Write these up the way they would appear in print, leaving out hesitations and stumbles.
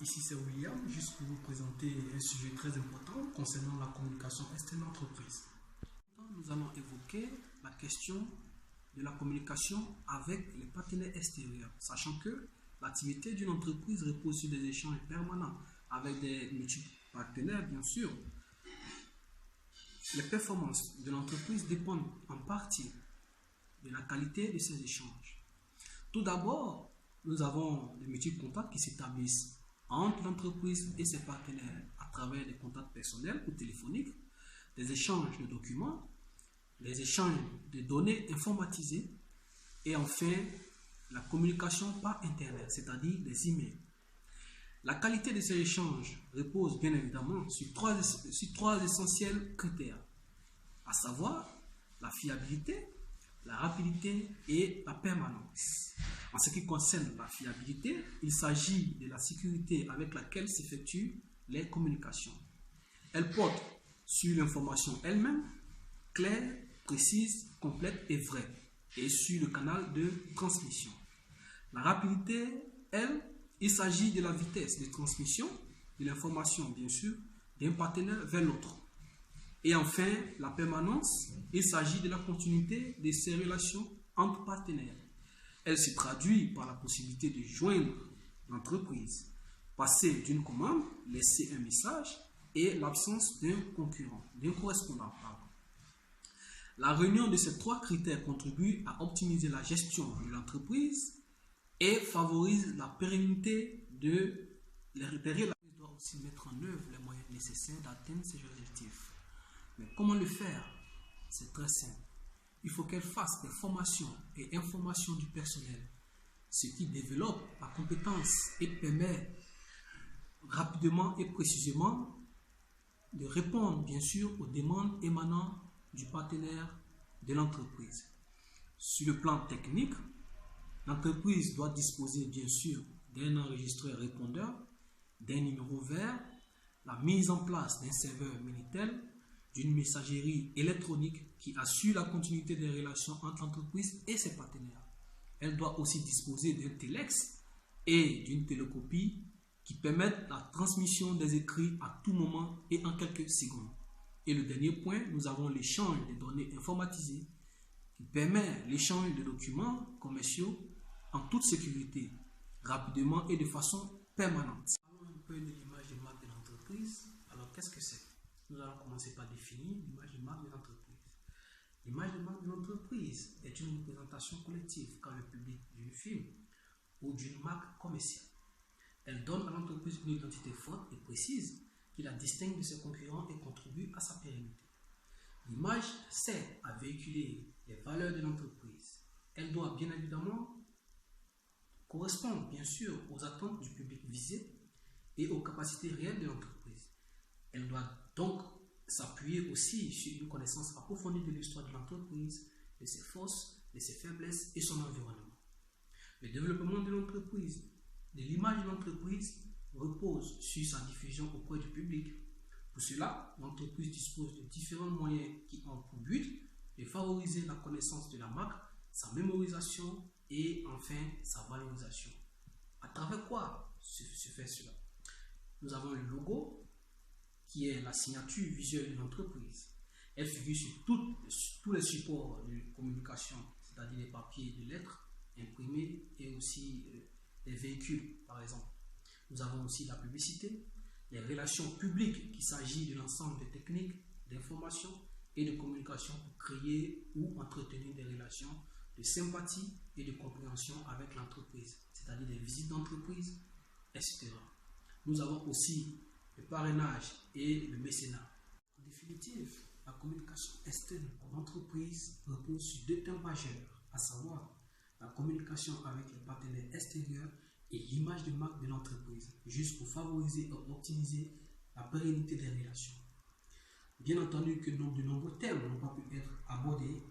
Ici c'est William, juste pour vous présenter un sujet très important concernant la communication externe d'entreprise. Nous allons évoquer la question de la communication avec les partenaires extérieurs, sachant que l'activité d'une entreprise repose sur des échanges permanents avec des multiples partenaires, bien sûr. Les performances de l'entreprise dépendent en partie de la qualité de ces échanges. Tout d'abord, nous avons des multiples contacts qui s'établissent entre l'entreprise et ses partenaires à travers des contacts personnels ou téléphoniques, des échanges de documents, les échanges de données informatisées et enfin la communication par Internet, c'est-à-dire des emails. La qualité de ces échanges repose bien évidemment sur trois essentiels critères, à savoir la fiabilité, la rapidité et la permanence. En ce qui concerne la fiabilité, il s'agit de la sécurité avec laquelle s'effectuent les communications. Elle porte sur l'information elle-même, claire, précise, complète et vraie, et sur le canal de transmission. La rapidité, elle, il s'agit de la vitesse de transmission de l'information, bien sûr, d'un partenaire vers l'autre. Et enfin, la permanence, il s'agit de la continuité de ces relations entre partenaires. Elle se traduit par la possibilité de joindre l'entreprise, passer d'une commande, laisser un message et l'absence d'un concurrent, d'un correspondant. La réunion de ces trois critères contribue à optimiser la gestion de l'entreprise et favorise la pérennité de les relations. Elle doit aussi mettre en œuvre les moyens nécessaires d'atteindre ces objectifs. Mais comment le faire? C'est très simple. Il faut qu'elle fasse des formations et informations du personnel, ce qui développe la compétence et permet rapidement et précisément de répondre bien sûr aux demandes émanant du partenaire de l'entreprise. Sur le plan technique, l'entreprise doit disposer bien sûr d'un enregistreur répondeur, d'un numéro vert, la mise en place d'un serveur Minitel, d'une messagerie électronique qui assure la continuité des relations entre l'entreprise et ses partenaires. Elle doit aussi disposer d'un téléx et d'une télécopie qui permettent la transmission des écrits à tout moment et en quelques secondes. Et le dernier point, nous avons l'échange des données informatisées qui permet l'échange de documents commerciaux en toute sécurité, rapidement et de façon permanente. Parlons un peu de l'image de marque de l'entreprise. Alors, qu'est-ce que c'est? Nous allons commencer par définir l'image de marque de l'entreprise. L'image de marque de l'entreprise est une représentation collective qu'a le public d'une firme ou d'une marque commerciale. Elle donne à l'entreprise une identité forte et précise qui la distingue de ses concurrents et contribue à sa pérennité. L'image sert à véhiculer les valeurs de l'entreprise. Elle doit bien évidemment correspondre bien sûr aux attentes du public visé et aux capacités réelles de l'entreprise. Elle doit donc s'appuyer aussi sur une connaissance approfondie de l'histoire de l'entreprise, de ses forces, de ses faiblesses et son environnement. Le développement de l'entreprise, de l'image de l'entreprise, repose sur sa diffusion auprès du public. Pour cela, l'entreprise dispose de différents moyens qui ont pour but de favoriser la connaissance de la marque, sa mémorisation et enfin sa valorisation. À travers quoi se fait cela? Nous avons le logo, qui est la signature visuelle de l'entreprise. Elle figure sur tous les supports de communication, c'est-à-dire les papiers, les lettres imprimées et aussi les véhicules, par exemple. Nous avons aussi la publicité, les relations publiques, qu'il s'agit de l'ensemble des techniques d'information et de communication pour créer ou entretenir des relations de sympathie et de compréhension avec l'entreprise, c'est-à-dire des visites d'entreprise, etc. Nous avons aussi le parrainage et le mécénat. En définitive, la communication externe d'entreprise repose sur deux thèmes majeurs, à savoir la communication avec les partenaires extérieurs et l'image de marque de l'entreprise, juste pour favoriser et optimiser la pérennité des relations. Bien entendu que de nombreux thèmes n'ont pas pu être abordés,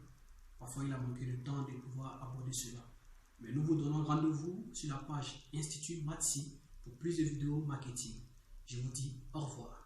parfois il a manqué de temps de pouvoir aborder cela. Mais nous vous donnons rendez-vous sur la page Institut Matsi pour plus de vidéos marketing. Je vous dis au revoir.